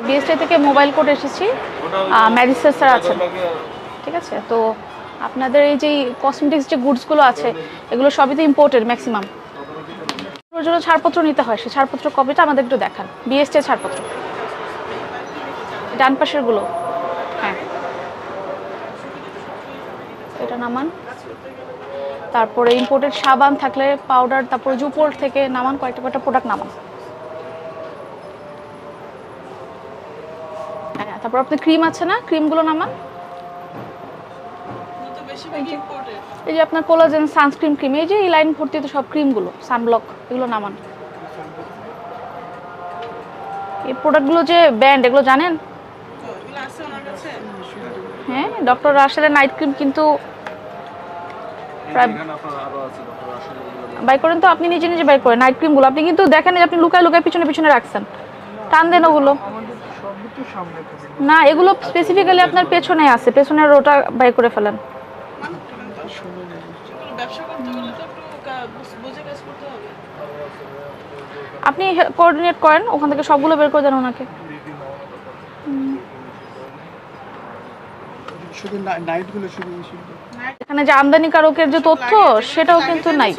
BST থেকে mobile code এসেছি, magistrate sir আছেন, ঠিক আছে। তো আপনাদের এই যে কসমেটিক্স যে গুডসগুলো আছে এগুলো সবই তো ইম্পোর্টেড ম্যাক্সিমাম। ওর জন্য ছাড়পত্র নিতে হয়, সেই ছাড়পত্র কপিটা আমাদের একটু দেখান। বিএসটি ছাড়পত্র ডান পাশের গুলো, হ্যাঁ এটা নামান। তারপরে ইম্পোর্টেড সাবান থাকলে পাউডার, তারপরে জুপোর থেকে নামান, কয়েকটা প্রোডাক্ট নামান। হ্যাঁ তারপর আপনার ক্রিম আছে না, ক্রিমগুলো নামান। এই যে আপনার কোলাজেন সানস্ক্রিন ক্রিম, এই যে এই লাইন ভর্তি তো সব ক্রিমগুলো, সানব্লক, এগুলো নামান। এই প্রোডাক্টগুলো যে ব্র্যান্ড এগুলো জানেন? হ্যাঁ ডক্টর রাশেদের নাইট ক্রিম, কিন্তু বাই করেন তো আপনি নিজে নিজে বাই করেন নাইট ক্রিমগুলো। আপনি কিন্তু দেখেন যে আপনি লুকায় লুকায় পিছনে পিছনে রাখছেন, টান দেন ওগুলো না, এগুলো স্পেসিফিক্যালি আপনার পেছনে আছে, পেছনের ওটা বাই করে ফেলেন। আপনি কোঅর্ডিনেট করেন, ওখান থেকে সবগুলো বের করে দেন ওনাকে। এখানে যে আমদানিকারকের যে তথ্য সেটাও কিন্তু নাই।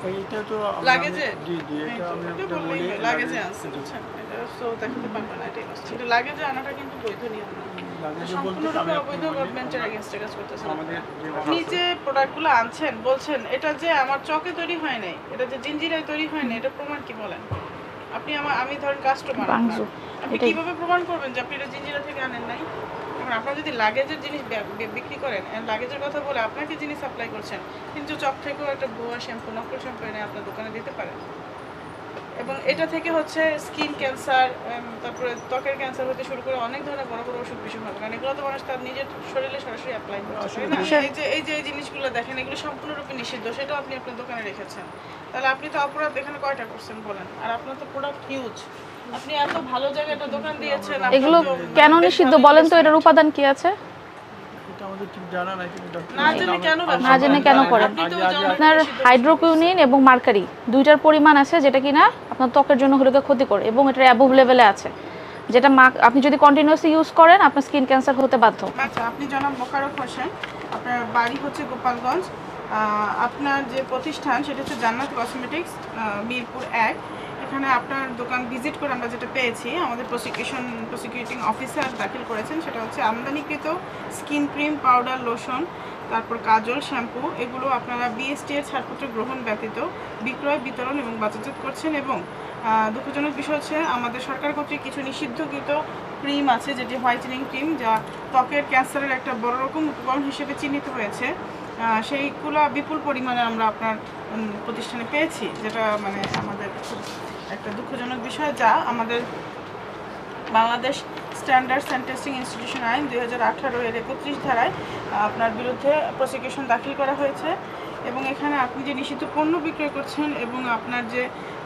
এইটা তো লাগে যে জি জি এটা আমি আপনাকে বলি লাগে যে আছে বুঝছেন, এটা সো দেখাতে পারবে না, এটা লাগে যে আনাটা কিন্তু বৈধ নিয়ম না। লাগে যে বলতে আমি অবৈধ গভর্নমেন্টের এগেইনস্টে কাজ করতেছেন। আমাদের আপনি যে প্রোডাক্টগুলো আনছেন বলছেন এটা যে আমার চকে তৈরি হয় নাই, এটা যে জিঞ্জিরায় তৈরি হয় না, এটা প্রমাণ কি বলেন? আপনি আমি ধরেন কাস্টমার, আপনি কিভাবে প্রমাণ করবেন যে আপনি এটা জিঞ্জিরা থেকে আনেন নাই? আপনারা যদি লাগেজের জিনিস বিক্রি করেন, লাগেজের কথা বলে আপনাকে জিনিস সাপ্লাই করছেন, কিন্তু চক থেকেও একটা ভুয়া শ্যাম্পু, নকল শ্যাম্পু এনে আপনার দোকানে দিতে পারেন। এবং এটা থেকে হচ্ছে স্কিন ক্যান্সার, তারপরে ত্বকের ক্যান্সার হতে শুরু করে অনেক ধরনের বড় বড় অসুখ বিসুখ হয়, কারণ এগুলো তো মানুষ তার নিজের শরীরে সরাসরি অ্যাপ্লাই করছে না। এই জিনিসগুলো দেখেন, এগুলো সম্পূর্ণরূপে নিষিদ্ধ, সেটাও আপনি আপনার দোকানে রেখেছেন। তাহলে আপনি তো অপরাধ এখানে কয়টা করছেন বলেন? আর আপনার তো প্রোডাক্ট হিউজ, আপনি এত ভালো জায়গায় একটা দোকান দিয়েছেন, এগুলো কেন নিষিদ্ধ বলেন তো? এটার উপাদান কি আছে? না জেনে কেন করেন? আপনার হাইড্রোকুইনিন এবং মার্কারি দুইটার পরিমাণ আছে যেটা কিনা আপনার ত্বকের জন্য হলে ক্ষতিকর, এবং এটা অ্যাবোভ লেভেলে আছে, যেটা আপনি যদি কন্টিনিউয়াসলি ইউজ করেন আপনার স্কিন ক্যান্সার হতে বাধ্য। আচ্ছা, আপনি জনাব মোকাররম হোসেন, আপনার বাড়ি হচ্ছে গোপালগঞ্জ, আপনার যে প্রতিষ্ঠান সেটা হচ্ছে জান্নাত কসমেটিক্স, মিরপুর 1। এখানে আপনার দোকান ভিজিট করে আমরা যেটা পেয়েছি, আমাদের প্রসিকিউটিং অফিসার দাখিল করেছেন, সেটা হচ্ছে আমদানিকৃত স্কিন ক্রিম, পাউডার, লোশন, তারপর কাজল, শ্যাম্পু, এগুলো আপনারা বিএসটি এর ছাড়পত্র গ্রহণ ব্যতীত বিক্রয়, বিতরণ এবং বাজারজাত করছেন। এবং দুঃখজনক বিষয় হচ্ছে আমাদের সরকার কর্তৃক কিছু নিষিদ্ধকৃত ক্রিম আছে, যেটি হোয়াইটেনিং ক্রিম, যা ত্বকের ক্যান্সারের একটা বড় রকম উপকরণ হিসেবে চিহ্নিত হয়েছে। সেইগুলো বিপুল পরিমাণে আমরা আপনার প্রতিষ্ঠানে পেয়েছি, যেটা মানে আমাদের খুব একটা দুঃখজনক বিষয়, যা আমাদের Bangladesh standards and testing institution আইন 2018 এর 31 ধারায় আপনার বিরুদ্ধে প্রসিকিউশন দাখিল করা হয়েছে। এবং এখানে আপনি যে নিষিদ্ধ পণ্য বিক্রয় করছেন এবং আপনার যে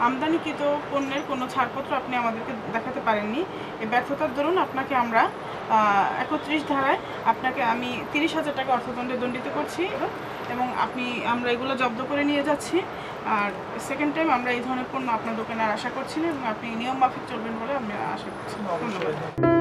আমদানিকৃত পণ্যের কোনো ছাড়পত্র আপনি আমাদেরকে দেখাতে পারেননি, এই ব্যর্থতার দরুন আপনাকে আমরা 31 ধারায় আপনাকে আমি 30,000 টাকা অর্থদণ্ডে দণ্ডিত করছি, এবং আমরা এগুলো জব্দ করে নিয়ে যাচ্ছি। আর সেকেন্ড টাইম আমরা এই ধরনের পণ্য আপনার দোকানে আর আশা করছি না, এবং আপনি নিয়ম মাফিক চলবেন বলে আমি আশা করছি। ধন্যবাদ।